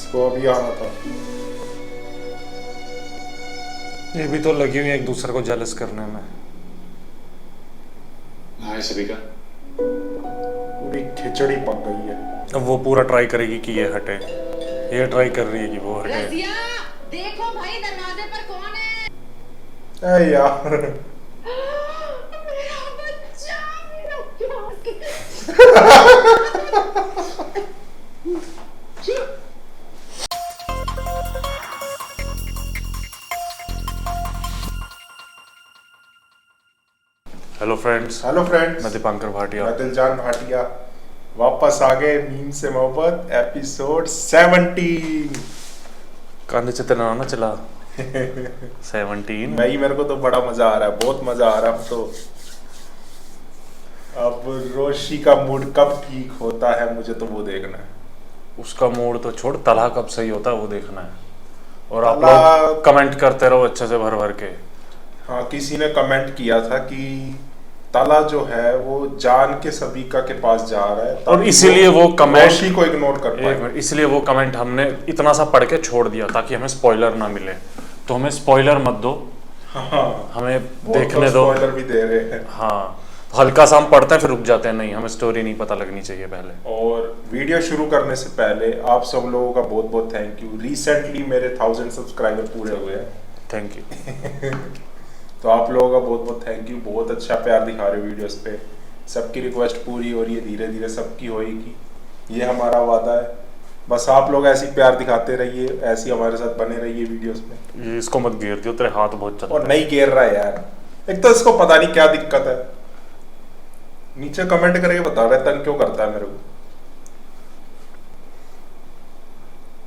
इसको अभी आना था। ये भी तो लगी हुई है एक दूसरे को जेलस करने में। हाय सबिका। पूरी खिचड़ी पक गई है। अब वो पूरा ट्राई करेगी कि ये हटे, ये ट्राई कर रही है कि वो हटे। रजिया, देखो भाई दरवाजे पर कौन है? अरे यार मेरा बच्चा, मेरा प्यार। हेलो फ्रेंड्स, हेलो फ्रेंड्स, मैं दीपांकर भाटिया। मैं दिलजान भाटिया वापस आ गए। मीम से मोहब्बत एपिसोड 17। कांधे चितना ना चला 17। नहीं, मेरे को तो बड़ा मजा आ रहा है, बहुत मजा आ रहा है। अब तो अब रोशी का मूड कब ठीक होता है मुझे तो वो देखना है। उसका मूड तो छोड़, तला कब सही होता है वो देखना है। और आप तला- लोग कमेंट करते रहो अच्छे से भर भर के। हाँ, किसी ने कमेंट किया था कि ताला जो है वो जान के सबिका के पास जा रहा है और इसीलिए वो कमेंट रोशी को इग्नोर कर पाए। इसलिए वो कमेंट हमने इतना सा पढ़ के छोड़ दिया ताकि हमें स्पॉइलर ना मिले। तो हमें स्पॉइलर मत दो, हाँ, हमें वो देखने तो दो। स्पॉइलर भी दे रहे हैं। हाँ, तो हल्का सा हम पढ़ते हैं फिर रुक जाते हैं। नहीं, हमें स्टोरी नहीं पता लगनी चाहिए पहले। और वीडियो शुरू करने से पहले आप सब लोगों का बहुत बहुत थैंक यू। रिसेंटली मेरे 1000 सब्सक्राइबर पूरे हुए हैं। Thank you. तो आप लोगों का बहुत बहुत थैंक यू। बहुत अच्छा प्यार दिखा रहे हो वीडियोस पे। सबकी रिक्वेस्ट पूरी हो रही है, धीरे धीरे सबकी होएगी, ये हमारा वादा है। बस आप लोग ऐसी प्यार दिखाते रहिए, ऐसी हमारे साथ बने रहिए वीडियोस में। ये इसको मत घेर दियो, तेरे हाथ बहुत चलते और हैं। नहीं घेर रहा है यार, एक तो इसको पता नहीं क्या दिक्कत है। नीचे कमेंट करके बता रहे तंग क्यों करता है मेरे को।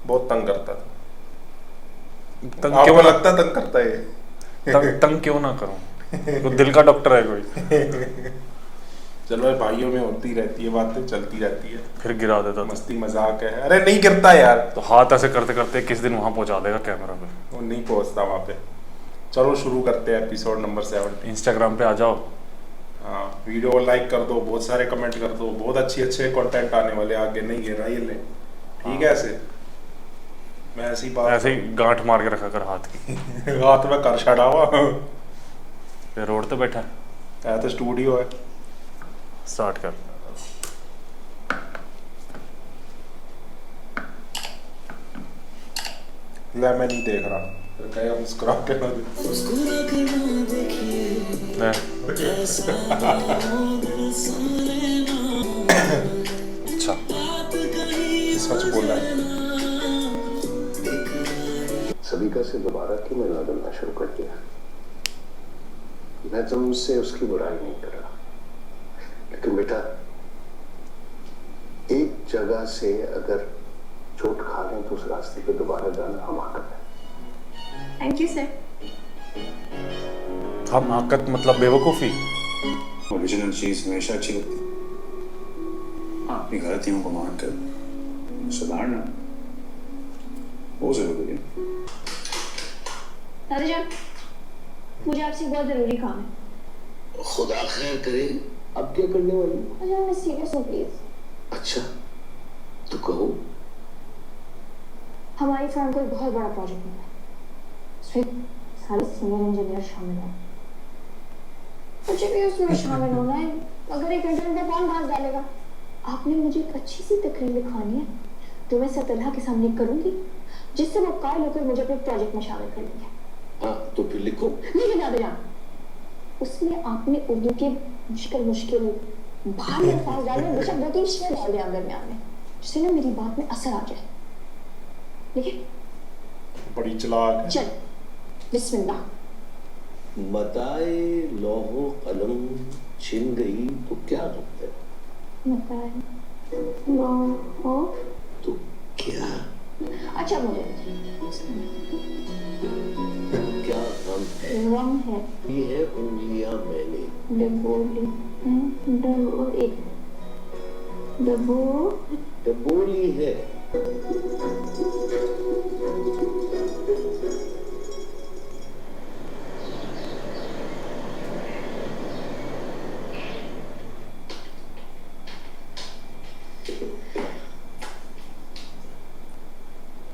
बहुत तंग करता है। तंग आपको क्यों ना, लगता है तंग करता है ये? तंग क्यों ना करूं? तो दिल का डॉक्टर है कोई। चलो भाइयों में होती रहती है, बातें चलती रहती है, फिर गिरा देता था। मस्ती मजाक है। अरे नहीं गिरता यार, तो हाथ ऐसे करते करते किस दिन वहां पहुंचा देगा कैमरा पे। वो नहीं पहुंचता वहां पे। चलो शुरू करते हैं एपिसोड नंबर 7। इंस्टाग्राम पे आ जाओ। हाँ, वीडियो को लाइक कर दो, बहुत सारे कमेंट कर दो, बहुत अच्छे अच्छे कंटेंट आने वाले आगे। नहीं गिर रहा ये ले, ठीक है? ऐसे मैं ऐसी बात ऐसे ही गांठ मार के रखा कर हाथ की। हाथ में कर छड़ा हुआ फिर रोड पे बैठा है। तो स्टूडियो है। स्टार्ट कर। ले, मैं नहीं देख रहा, फिर कहेगा मुस्कुरा के ना दे। ले। अच्छा, सच बोला है। सबिका से दोबारा क्यों मिलना जुलना शुरू कर दिया? मैं तुमसे उसकी बुराई नहीं कर रहा, लेकिन बेटा एक जगह से अगर चोट खा लें तो उस रास्ते पे दोबारा जाना हमाकत है। Thank you sir. हमाकत मतलब बेवकूफ़ी। ओरिजिनल चीज हमेशा अच्छी लगती है। अपनी गलतियों को मान कर सुधारना वो जरूरी है। दादाजान, मुझे आपसे बहुत जरूरी काम है। खुदा खैर करे, अब क्या करने वाली? दादाजान, मैं सीरियस हूँ प्लीज। अच्छा तो कहो। हमारी फर्म को एक बहुत बड़ा प्रोजेक्ट मिला है, उसमें सारे सीनियर इंजीनियर शामिल हैं। मुझे भी उसमें शामिल होना है, मगर एक इंटरव्यू में कौन भाग डालेगा? आपने मुझे एक अच्छी सी तकरीर लिखवानी है तो मैं सतल्हा के सामने करूंगी, जिससे वो कायल होकर मुझे अपने प्रोजेक्ट में शामिल कर लेंगे। हाँ तो फिर लिखो। नहीं दादाजान, उसमें आपने उर्दू के मुश्किल मुश्किल भारी अल्फाज डालने, बेशक 2-3 शेर डाल दिया दरमियान में, जिससे ना मेरी बात में असर आ जाए। देखिए, बड़ी चालाक है। चल बिस्मिल्लाह। मताए लौहो कलम छिन गई तो क्या गम है? बताए लो तो क्या अच्छा, मुझे क्या गम है? रंग है, ये है उंगलियां मैंने डबोली डबो डबोली है।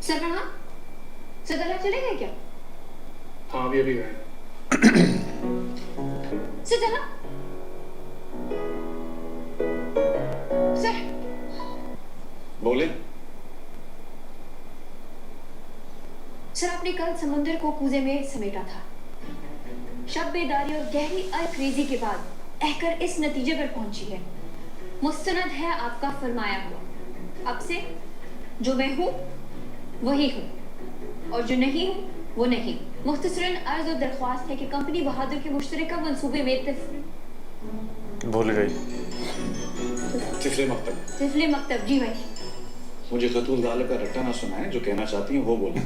सरवना सदला चले गए क्या? हाँ अभी गए। सदला सर बोले। सर आपने कल समुद्र को कूजे में समेटा था। शब बेदारी और गहरी अलक्रेजी के बाद एहकर इस नतीजे पर पहुंची है, मुस्तनद है आपका फरमाया हुआ। अब से जो मैं हूँ वही हूँ और जो नहीं हूँ वो नहीं। मुख्तसरन अर्ज और दरख्वास्त है कि कंपनी बहादुर के मुश्तरका मंसूबे में भूल गई। तिफले मकतब। तिफले मकतब, जी भाई। मुझे खतूल गालिब का रट्टा ना सुनाए, जो कहना चाहती हैं वो बोले।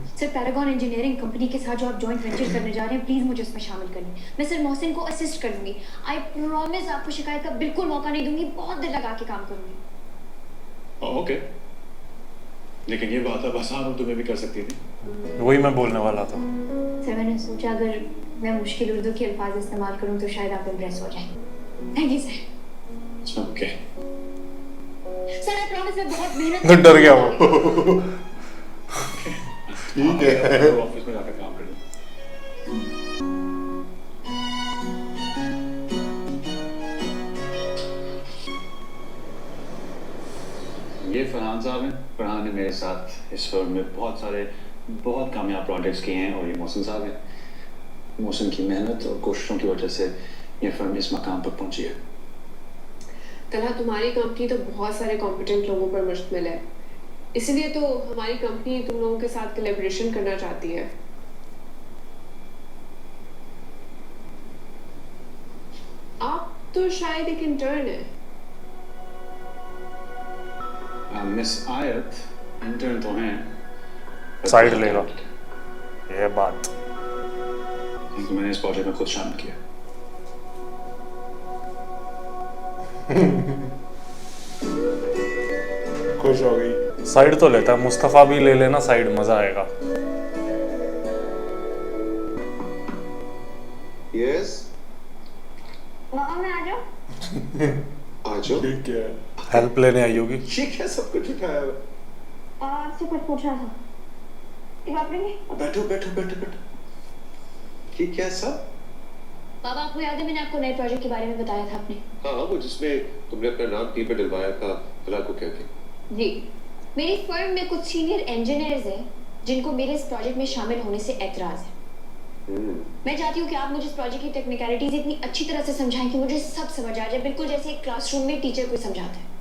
सर पैरागॉन इंजीनियरिंग कंपनी के साथ जो आप जॉइंट वेंचर करने जा रहे हैं, प्लीज मुझे उसमें शामिल करिए। मैं सर मोहसिन को असिस्ट कर दूंगी। आई प्रॉमिस आपको शिकायत का बिल्कुल मौका नहीं दूंगी। बहुत दिल लगा के काम करूंगी। ओके, लेकिन ये बात अब आसान हो तुम्हें भी कर सकती थी। वही मैं बोलने वाला था। सर मैंने सोचा अगर मैं मुश्किल उर्दू के अल्फाज इस्तेमाल करूं तो शायद आप इम्प्रेस हो जाए। Thank you sir. Okay. Sir I promise मैं बहुत मेहनत डर गया वो। ठीक है। ऑफिस में जाकर काम कर लो। ये फरहान साहब हैं। फरहान ने मेरे साथ इस फर्म में बहुत कामयाब प्रोजेक्ट्स किए हैं, और ये मोहसिन साहब हैं। मोहसिन की मेहनत और कोशिशों की वजह से ये फर्म इस मकाम पर पहुंची है। तलहा तुम्हारी कंपनी तो बहुत सारे कॉम्पिटेंट लोगों पर मुश्तमिल है, इसलिए तो हमारी कंपनी तुम लोगों के साथ कोलैबोरेशन करना चाहती है। आप तो शायद एक इंटर्न है। मिस आयत इंटर्न तो हैं। साइड लेगा ये बात। तो मैंने इस प्रोजेक्ट में खुद शामिल किया। खुश हो गई। साइड तो लेता है, मुस्तफा भी ले लेना साइड, मजा आएगा। यस मामा मैं आ जाओ। आ जाओ। ठीक है। हेल्प लेने आई होगी। ये क्या सब कुछ उठाया हुआ? आपसे कुछ पूछना था। एक बात नहीं। बैठो बैठो बैठो बैठो। ये क्या सब? बाबा आपको याद है मैंने आपको नए प्रोजेक्ट के बारे में बताया था आपने? हाँ, वो जिसमें तुमने अपना नाम टी पे डलवाया था, भला को क्या थे? जी, मेरी फर्म में कुछ सीनियर इंजीनियर्स हैं जिनको मेरे इस प्रोजेक्ट में शामिल होने से एतराज है। मैं चाहती हूँ कि आप मुझे इस प्रोजेक्ट की टेक्निकलिटीज इतनी अच्छी तरह से समझाएं कि मुझे सब समझ आ जाए, बिल्कुल जैसे एक क्लासरूम में टीचर को समझाता है।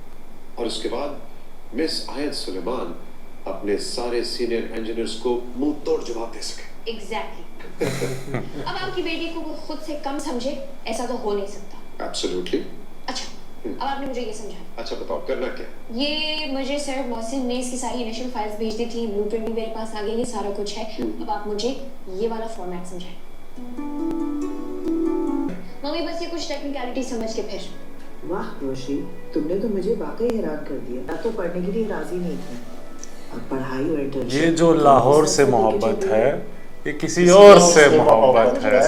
और उसके बाद मिस आयत सुलेमान अपने सारे सीनियर इंजीनियर्स को मुंह तोड़ जवाब दे सके। एग्जैक्टली। अब आपकी बेटी को वो खुद से कम समझे, ऐसा तो हो नहीं सकता। एब्सोल्युटली। अच्छा, अब आपने मुझे ये समझाया। अच्छा बताओ करना क्या? ये मुझे सर मोहसिन ने इसकी सारी इनिशियल फाइल्स भेज दी थी, ब्लूप्रिंट भी मेरे पास आ गई है, सारा कुछ है। अब आप मुझे ये वाला फॉर्मेट समझाएं। मम्मी बस ये कुछ टेक्निकलिटी समझ के फिर। वाह रोशी, तुमने तो मुझे वाकई हैरान कर दिया। मैं तो पढ़ने के लिए राजी नहीं थी, अब पढ़ाई और इंटर्नशिप। ये जो लाहौर से मोहब्बत है, ये किसी और से मोहब्बत है।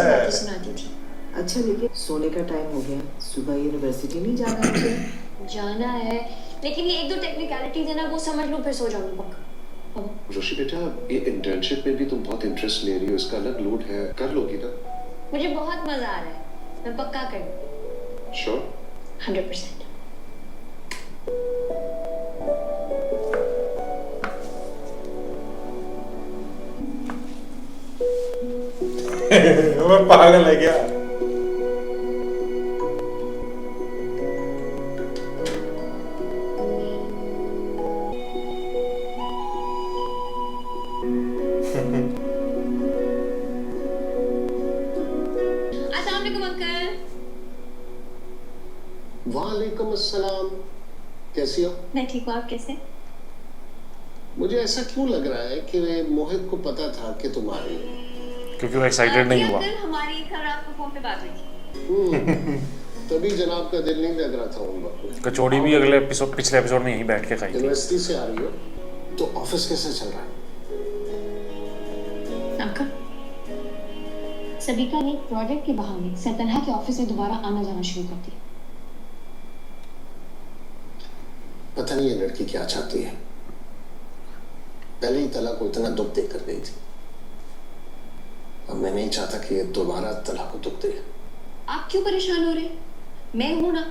अच्छा लेकिन सोने का टाइम हो गया, सुबह यूनिवर्सिटी नहीं जाना है? जाना है, लेकिन ये एक दो टेक्निकलिटीज है ना, वो समझ लूं फिर सो जाऊंगी पक्का। रोशी बेटा, ये इंटर्नशिप में भी तुम बहुत इंटरेस्ट ले रही हो, इसका अलग लोड है, कर लोगी ना? मुझे बहुत मजा आ रहा है, मैं पक्का कर लूंगी। श्योर? 100%। मैं पागल है क्या? अस्सलाम वालेकुम अंकल। वालेकुम अस्सलाम। कैसी हो? मैं ठीक हूँ, आप कैसे? मुझे ऐसा क्यों लग रहा है कि मोहित को पता था कि तुम आ रही हो? क्योंकि वो एक्साइटेड नहीं हुआ। अंकल हमारी कल रात को फोन पे बात हुई थी। तभी जनाब का दिल नहीं लग रहा था उन वक्त। कचौड़ी भी अगले एपिसोड, पिछले एपिसोड में यहीं बैठ के खाई थी। यूनिवर्सिटी से आ रही हो तो ऑफिस कैसे चल रहा है? अंकल, सबिका ने प्रोजेक्ट के बहाने सरतनहा के ऑफिस में दोबारा आना जाना शुरू कर दिया। पता नहीं ये लड़की क्या चाहती है। पहले ही तला को इतना दुख देकर गई थी। अब मैं नहीं चाहता कि ये दोबारा तला को दुख दे। आप क्यों परेशान हो रहे हैं? मैं हूं ना।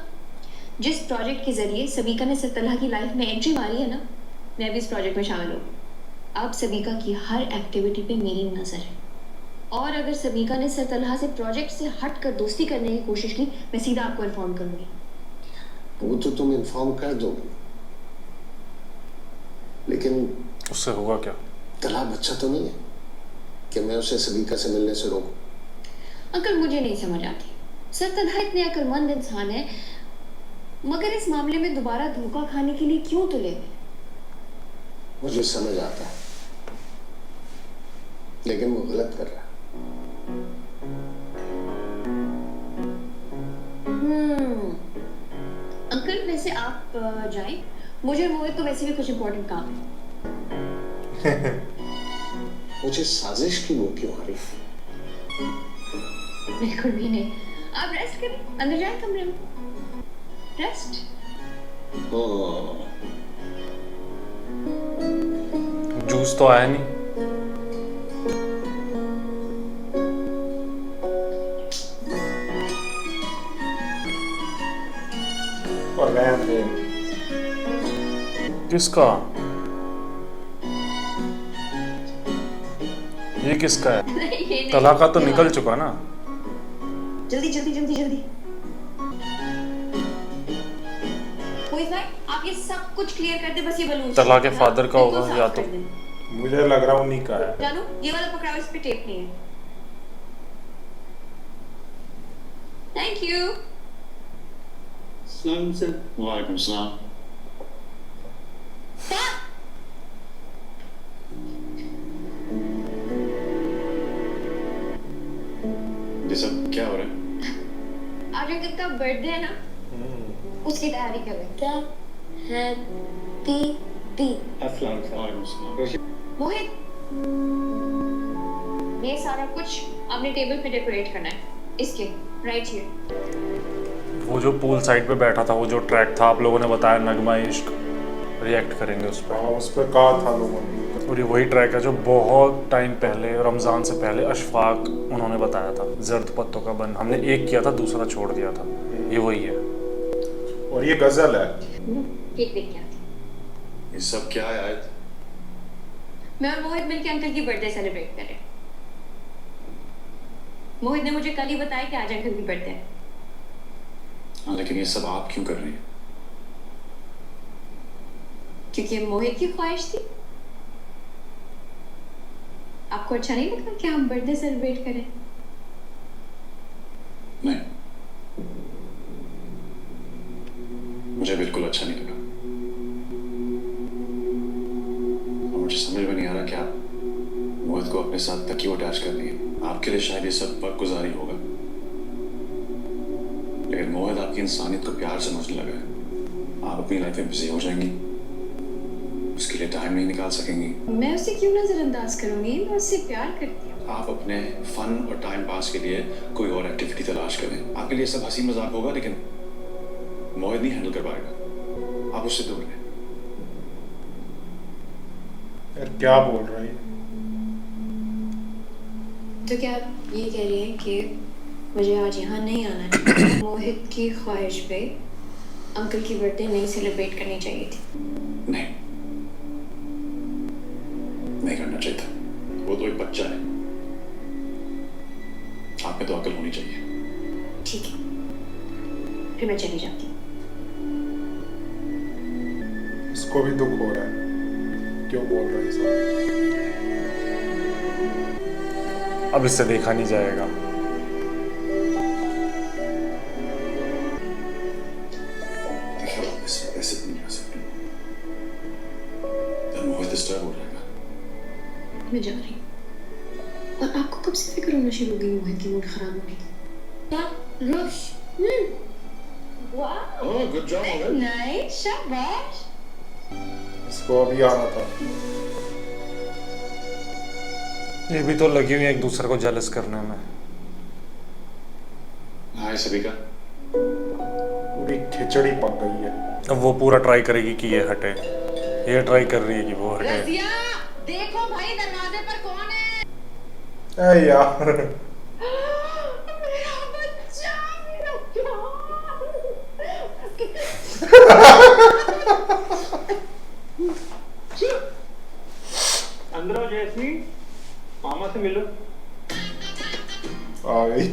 जिस प्रोजेक्ट के जरिए सबिका ने सरतलहा की लाइफ में एंट्री मारी है ना, मैं भी इस प्रोजेक्ट में शामिल हूँ। अब सबिका की हर एक्टिविटी पे मेरी नजर है, और अगर सबिका ने सरतलहा से प्रोजेक्ट से हट कर दोस्ती करने की कोशिश की, मैं सीधा आपको इन्फॉर्म करूंगी। वो तो तुम इन्फॉर्म कर दोगे, लेकिन उससे होगा क्या? तला बच्चा तो नहीं है कि मैं उसे सबिका से मिलने से रोकूं। अंकल, मुझे नहीं समझ आती। सरतलहा इतने अक्लमंद इंसान है, मगर इस मामले में दोबारा धोखा खाने के लिए क्यों तुले? मुझे समझ आता है, लेकिन वो गलत कर रहा है। अंकल, वैसे आप जाएं। मुझे मोहित तो वैसे भी कुछ इम्पोर्टेंट काम है। मुझे साजिश की वो क्यों आ रही? बिल्कुल भी नहीं। आप रेस्ट करें, अंदर जाएं कमरे में। रेस्ट। जूस तो आया नहीं। और रहन दे। किसका? ये किसका है? नहीं, ये नहीं। तला का तो निकल चुका ना। जल्दी जल्दी जल्दी जल्दी। कोई भाई, आप ये सब कुछ क्लियर कर दे, बस ये बलून। तला के फादर का होगा या तो। मुझे लग रहा उन्हीं का है। जानू, ये वाला पकड़ाओ, इस पे टेप नहीं है। Thank you. अस्सलाम सर। वालेकुम सलाम। ये सब क्या हो रहा है? आज अंकल का बर्थडे है ना, उसकी तैयारी कर रहे हैं। क्या? हैप्पी अस्सलाम वालेकुम। मोहित, ये सारा कुछ अपने टेबल पे डेकोरेट करना है। इसके राइट हियर। वो जो पूल साइड पे बैठा था, वो जो ट्रैक था, आप लोगों ने बताया नगमा इश्क, रिएक्ट करेंगे उस पर। हाँ, उस पर कहा था लोगों ने। और ये वही ट्रैक है जो बहुत टाइम पहले, रमज़ान से पहले अशफाक उन्होंने बताया था। जर्द पत्तों का बन हमने एक किया था, दूसरा छोड़ दिया था। ये वही है। और ये गजल है। केक देख के आती हूँ। ये सब क्या है आयत? मैं और मोहित मिलके अंकल की बर्थडे सेलिब्रेट करें। मोहित ने मुझे कल ही बताया कि आज अंकल की बर्थडे है। हाँ, लेकिन ये सब आप क्यों कर रही हैं? क्योंकि मोहित की ख्वाहिश थी। आपको अच्छा नहीं लगता कि हम बर्थडे सेलिब्रेट करें? नहीं, मुझे बिल्कुल अच्छा नहीं लगा। और मुझे समझ में नहीं आ रहा कि आप मोहित को अपने साथ तक क्यों अटैच कर रही हैं। आपके लिए शायद ये सब वक्त गुजारी होगा, लेकिन मोहित आपकी इंसानियत को प्यार समझने लगा है। आप अपनी लाइफ में बिजी हो जाएंगी, उसके लिए टाइम नहीं निकाल सकेंगी। मैं उसे क्यों नजरअंदाज करूंगी? मैं उससे प्यार करती हूँ। आप अपने फन और टाइम पास के लिए कोई और एक्टिविटी तलाश करें। आपके लिए सब हंसी मजाक होगा, लेकिन मोहित नहीं हैंडल कर पाएगा। आप उससे दूर रहें। यार क्या बोल रहा है? तो क्या आप ये कह रही हैं कि मुझे आज यहाँ नहीं आना है? मोहित की ख्वाहिश पे अंकल की बर्थडे नहीं सेलिब्रेट करनी चाहिए थी? नहीं, नहीं करना चाहिए था। वो तो एक बच्चा है, आप में तो अकल होनी चाहिए। ठीक है, फिर मैं चली जाती हूँ। इसको भी दुख हो रहा है। क्यों बोल रहा है सब? अब इससे देखा नहीं जाएगा। देखिए, आप ऐसे तो नहीं आ सकते। तब मोहित डिस्टर्ब हो जाएगा। मैं जा रही हूँ। और आपको कब से फिक्र होना शुरू हो गई मोहित की मूड खराब होने की? क्या? रश? वाह, ओह, गुड जॉब मोहित। नाइस, शाबाश। इसको अभी आना था। ये भी तो लगी हुई है एक दूसरे को जेलस करने में। हाय सबिका। पूरी खिचड़ी पक गई है। अब वो पूरा ट्राई करेगी कि ये हटे, ये ट्राई कर रही है कि वो हटे। रजिया, देखो भाई दरवाजे पर कौन है? अरे यार मेरा बच्चा, मेरा अंदर आओ जैस्मी, मामा से मिलो। आ गई।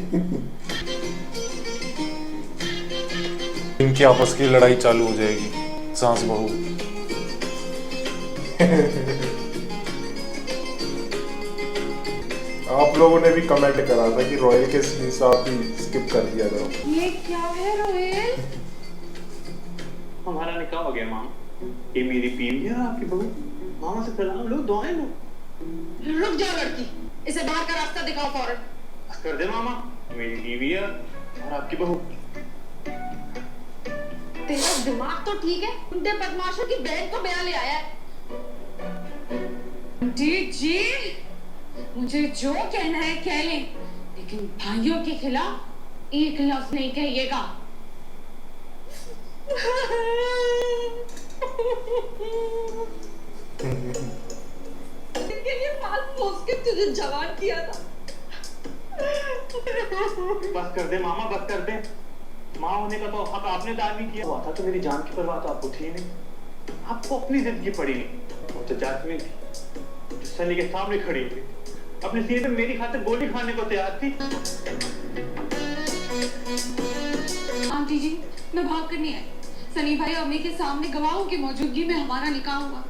इनकी आपस की लड़ाई चालू हो जाएगी, सास बहू। आप लोगों ने भी कमेंट करा था कि रॉयल के सीन साथ ही स्किप कर दिया करो। ये क्या है रोहित? हमारा निकाह हो गया मामा। ये मेरी बीवी है, आपकी बहू। मामा से सलाम लो, दुआएं लो। रुक जाओ लड़की, इसे बाहर का रास्ता दिखाओ फौरन। कर दे मामा, मेरी बीवी है और आपकी बहू। तेरा दिमाग तो ठीक है, उनके बदमाशों की बहन को ब्याह ले आया है। जी मुझे जो कहना है कह लें, लेकिन भाइयों के खिलाफ एक लफ्ज नहीं कहिएगा। इनके लिए पाल पोस के तुझे जवान किया था। बस कर दे मामा, बस कर दे। माँ होने का तो हक आपने दान नहीं किया हुआ था, तो मेरी जान की परवाह तो आपको थी नहीं। आपको अपनी जिंदगी पड़ी नहीं। वो तो जासमीन थी जो सनी के सामने खड़ी थी, अपने सीने पे मेरी खातिर गोली खाने को तैयार थी। आंटी जी, मैं भाग कर नहीं आई। सनी भाई अम्मी के सामने गवाहों की मौजूदगी में हमारा निकाह हुआ।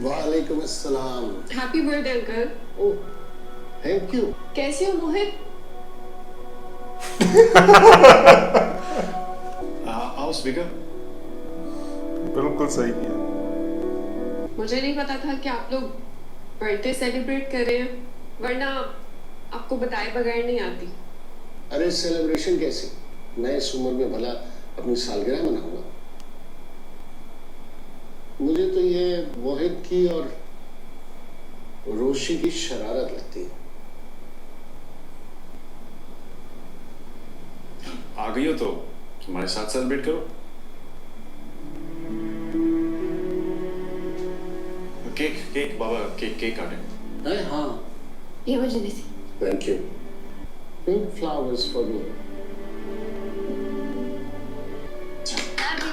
वालेकुम अस्सलाम। Happy birthday uncle. Oh thank you. कैसे हो मोहित? आओ स्पीकर। बिल्कुल सही किया। मुझे नहीं पता था कि आप लोग बर्थडे सेलिब्रेट कर रहे हैं, वरना आपको बताए बगैर नहीं आती। अरे सेलिब्रेशन कैसे, मैं इस उम्र में भला अपनी सालगिरह मनाऊंगा। मुझे तो ये मोहित की और रोशी की शरारत लगती है। आ गई हो तो हमारे साथ सेलिब्रेट करो। केक केक बाबा, केक काटे। हाँ ये वजह से thank you. Pink flowers for me.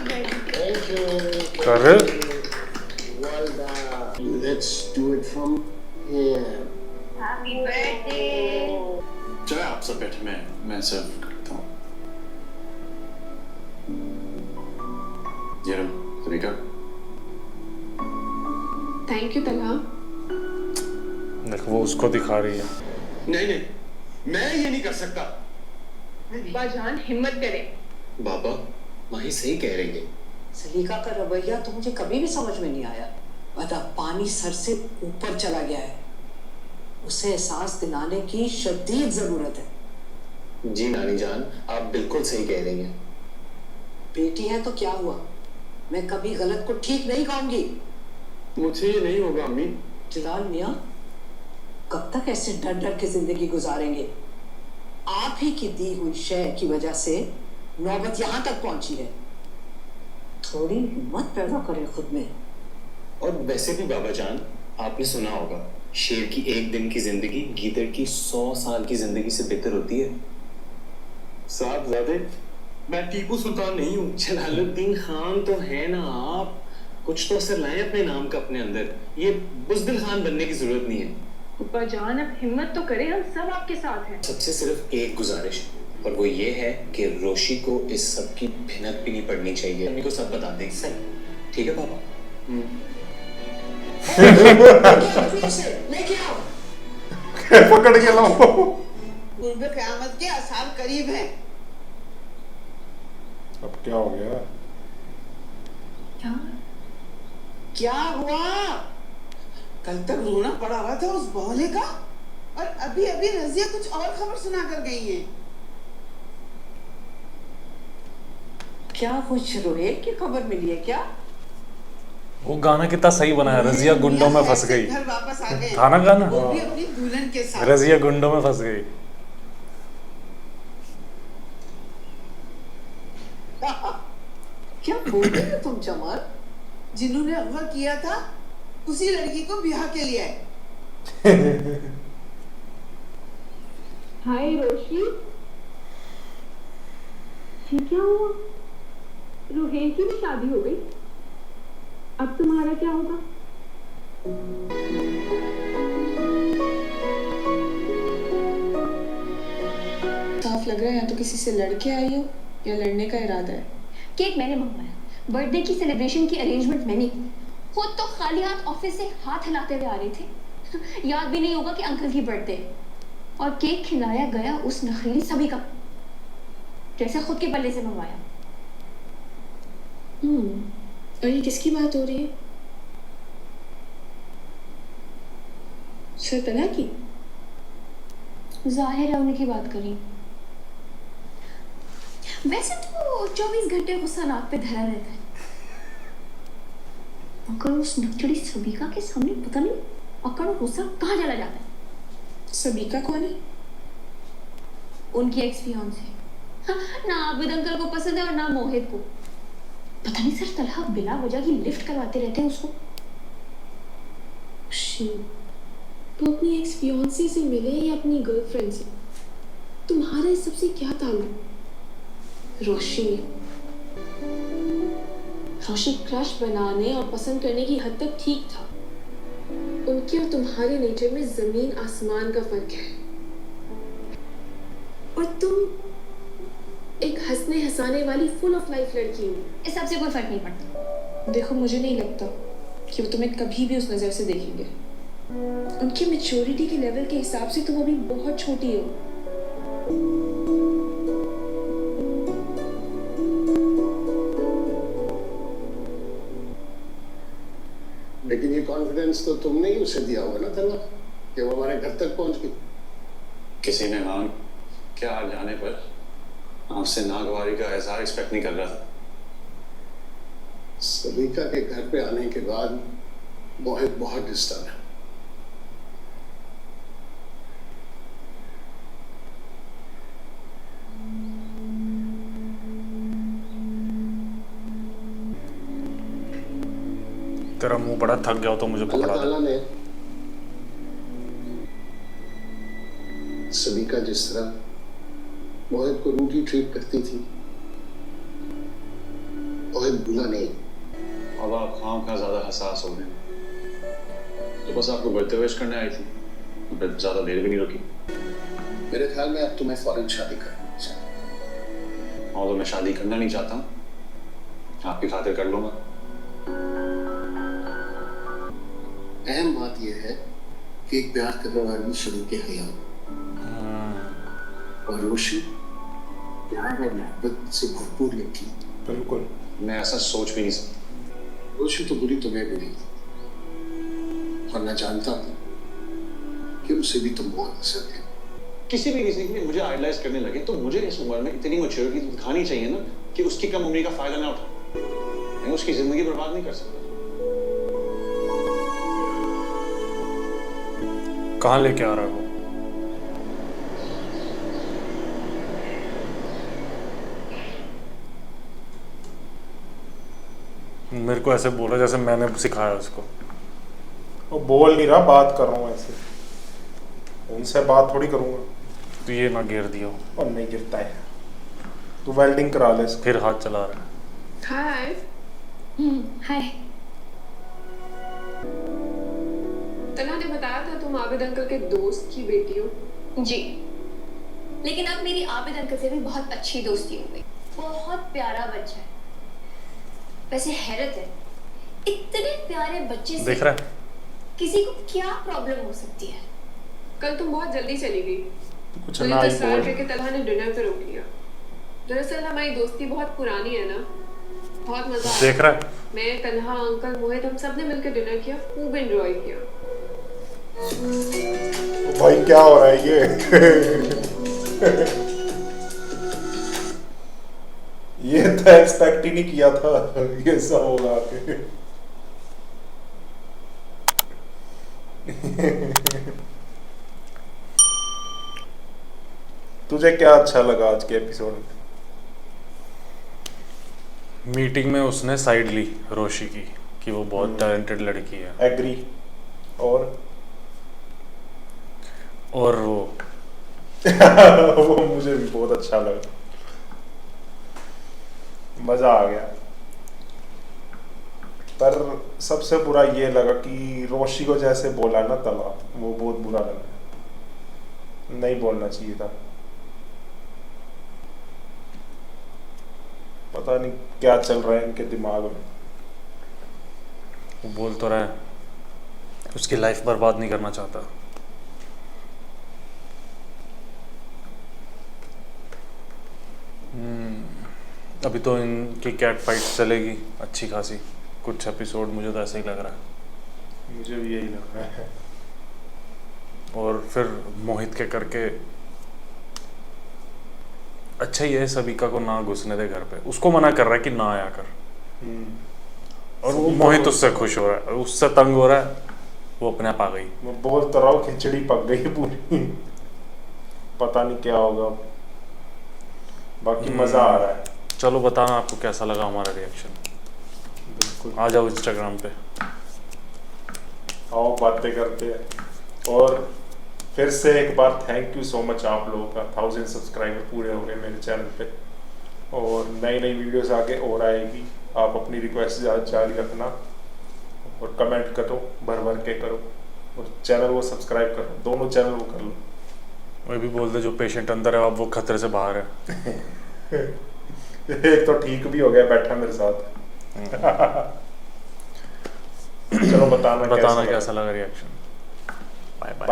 Thank you. कर Well done. Let's do it from here. Happy birthday. चलो आप सब बैठे, मैं सर्व करता हूँ। ये लो तरीका। Thank you Talha. देखो वो उसको दिखा रही है। नहीं नहीं, मैं ये नहीं कर सकता। बाजान हिम्मत करे। बाबा माही सही कह रही है। सलीका का रवैया तो मुझे कभी भी समझ में नहीं आया। बता, पानी सर से ऊपर चला गया है, उसे एहसास दिलाने की शदीद जरूरत है। जी नानी जान, आप बिल्कुल सही कह रही हैं। बेटी है तो क्या हुआ, मैं कभी गलत को ठीक नहीं कहूंगी। मुझसे ये नहीं होगा अम्मी। जलाल मियाँ, कब तक ऐसे डर डर के जिंदगी गुजारेंगे? आप ही की दी हुई शय की वजह से नौबत यहाँ तक पहुंची है। थोड़ी हिम्मत पैदा करें खुद में। और वैसे भी बाबा जान, आपने सुना होगा, शेर की एक दिन की जिंदगी गीदड़ की 100 साल की जिंदगी से बेहतर होती है। साहबजादे, मैं टीपू सुल्तान नहीं हूँ। जलालुद्दीन खान तो है ना आप। कुछ तो असर लाएं अपने नाम का अपने अंदर। ये बुज़दिल खान बनने की जरूरत नहीं है। बाजान अब हिम्मत तो करें, हम सब आपके साथ हैं। सबसे सिर्फ एक गुजारिश, और वो ये है कि रोशी को इस सब की भिनक भी नहीं पड़नी चाहिए। अम्मी को सब बता दें। सही, ठीक है पापा? लेके आओ। पकड़ के लाओ। कुर्ब क़यामत के आसार करीब है। अब क्या हो गया? क्या हुआ? कल तक रोना पड़ा रहा था उस बौले का, और अभी अभी रजिया कुछ और खबर सुना कर गई है। क्या कुछ रोहेल की खबर मिली है क्या? वो गाना कितना सही बनाया, रजिया गुंडों में फंस गई। घर वापस आ गए। था ना गाना? वो भी अपनी दुल्हन के साथ। रजिया गुंडों में फंस गई। क्या बोल रहे हो तुम जमाल? जिन्होंने अगवा किया था उसी लड़की को ब्याह के लिए आए। हाय रोशी, ये क्या हुआ? रोहेन की भी शादी हो गई, अब तुम्हारा क्या होगा? साफ लग रहा है या तो किसी से लड़के आई हो या लड़ने का इरादा है। केक मैंने मंगवाया, बर्थडे की सेलिब्रेशन की अरेंजमेंट मैंने की। खुद तो खाली हाथ ऑफिस से हाथ हिलाते हुए आ रहे थे। याद भी नहीं होगा कि अंकल की बर्थडे है। और केक खिलाया गया उस नखरीली सभी का, जैसे खुद के पल्ले से मंगवाया। और ये किसकी बात हो रही है? तला की? जाहिर है उन्हीं की बात करी। वैसे तो 24 घंटे गुस्सा नाक पे धरा रहता है, मगर उस नकचड़ी सबिका के सामने पता नहीं अकड़ और गुस्सा कहाँ चला जाता है। सबिका कौन है? उनकी एक्स फियांसे। ना आबिद अंकल को पसंद है और ना मोहित को। पता नहीं सर तलहा बिना वजह की लिफ्ट करवाते रहते हैं उसको। तो अपनी एक्स फियांसे से मिले या अपनी गर्लफ्रेंड से? तुम्हारा इस सबसे क्या ताल्लुक? रोशी क्रश बनाने और पसंद करने की हद तक ठीक था। उनके और तुम्हारे नेचर में जमीन आसमान का फर्क है। और तुम एक हंसने हंसाने वाली फुल ऑफ लाइफ लड़की हो। इस सबसे कोई फर्क नहीं पड़ता। देखो, मुझे नहीं लगता कि वो तुम्हें कभी भी उस नजर से देखेंगे। उनके मैच्योरिटी के लेवल के हिसाब से तुम अभी बहुत छोटी हो। लेकिन ये कॉन्फिडेंस तो तुमने ही उसे दिया होगा ना तला, कि वो हमारे घर तक पहुंच गई। किसी ने नाम क्या आ जाने पर आपसे नागवारी का एहसार एक्सपेक्ट नहीं कर रहा था। सबिका के घर पे आने के बाद मोहित बहुत डिस्टर्ब है। तेरा मुंह बड़ा थक गया हो तो मुझे पकड़ा अल्लाह दे। ताला ने सबिका जिस तरह मोहित को रूटी ट्रीट करती थी, मोहित भूला नहीं। अब आप खाम खा ज्यादा हसास हो गए। तो बस आपको बर्थडे विश करने आई थी, फिर ज्यादा देर भी नहीं रुकी। मेरे ख्याल में अब तुम्हें फौरन शादी करनी चाहिए। और तो मैं शादी करना नहीं चाहता, आपकी खातिर कर लूंगा। अहम बात यह है कि एक प्यार करने वाली शरीके हयात और रोशी प्यार और मोहब्बत से भरपूर लड़की। बिल्कुल, मैं ऐसा सोच भी नहीं सकता। रोशी तो बुरी तुम्हें भी नहीं, और मैं जानता हूँ कि उसे भी तुम बहुत पसंद है। किसी भी रीजन के लिए मुझे आइडलाइज करने लगे तो मुझे इस उम्र में इतनी मैच्योरिटी दिखानी चाहिए ना कि उसकी कम उम्र का फायदा ना उठा। मैं उसकी जिंदगी बर्बाद नहीं कर सकता। कहाँ लेके आ रहा है वो? मेरे को ऐसे बोला जैसे मैंने सिखाया उसको। वो बोल नहीं रहा, बात कर रहा हूँ ऐसे, उनसे बात थोड़ी करूंगा। तो ये ना गिर दियो। और नहीं गिरता है, तू वेल्डिंग करा ले इसको। फिर हाथ चला रहा है। हाय। हाय। तन्हा ने बताया था तुम आबिद अंकल के दोस्त की बेटी हो। जी, लेकिन अब मेरी आबिद अंकल से भी बहुत अच्छी दोस्ती हो गई। बहुत प्यारा बच्चा है। वैसे हैरत है, इतने प्यारे बच्चे से देख रहा है? किसी को क्या प्रॉब्लम हो सकती है। कल तुम बहुत जल्दी चली गई, कुछ मुझे ना ही तस्वीर बोल। करके तन्हा ने डिनर पे रोक लिया। दरअसल हमारी दोस्ती बहुत पुरानी है ना, बहुत मजा आया। देख रहा है? मैं, तन्हा, अंकल, मोहित, हम सब ने मिलकर डिनर किया, खूब एंजॉय किया। भाई क्या हो रहा है ये तो एक्सपेक्ट ही नहीं किया था ये सब होगा आके। तुझे क्या अच्छा लगा आज के एपिसोड में? मीटिंग में उसने साइड ली रोशी की कि वो बहुत टैलेंटेड लड़की है। एग्री। और वो वो मुझे भी बहुत अच्छा लगा, मजा आ गया। पर सबसे बुरा ये लगा कि रोशी को जैसे बोला ना तला, वो बहुत बुरा लगा, नहीं बोलना चाहिए था। पता नहीं क्या चल रहा है इनके दिमाग में। वो बोल तो रहा है उसकी लाइफ बर्बाद नहीं करना चाहता। अभी तो इनकी कैट फाइट चलेगी अच्छी खासी, कुछ एपिसोड मुझे तो ऐसे ही लग रहा है। मुझे भी यही लग रहा है। और फिर मोहित के करके अच्छा ही है सबिका को ना घुसने दे घर पे, उसको मना कर रहा है कि ना आया कर। और वो मोहित उससे खुश हो रहा है, उससे तंग हो रहा है, वो अपने आप आ गई। मैं बोलता रहा हूँ खिचड़ी पक गई पूरी। पता नहीं क्या होगा, बाकी मजा आ रहा है। चलो बताना आपको कैसा लगा हमारा रिएक्शन। बिल्कुल, आ जाओ इंस्टाग्राम पे, आओ बातें करते हैं। और फिर से एक बार थैंक यू सो मच आप लोगों का, 1000 सब्सक्राइबर पूरे हो गए मेरे चैनल पे, और नई नई वीडियोस आगे और आएगी। आप अपनी रिक्वेस्ट जारी रखना और कमेंट करो, भर भर के करो, और चैनल को सब्सक्राइब करो, दोनों चैनल को कर लो। वही भी बोलते जो पेशेंट अंदर है अब वो खतरे से बाहर है। एक तो ठीक भी हो गया बैठा मेरे साथ। चलो बताना कैसा लगा रिएक्शन। Bye bye.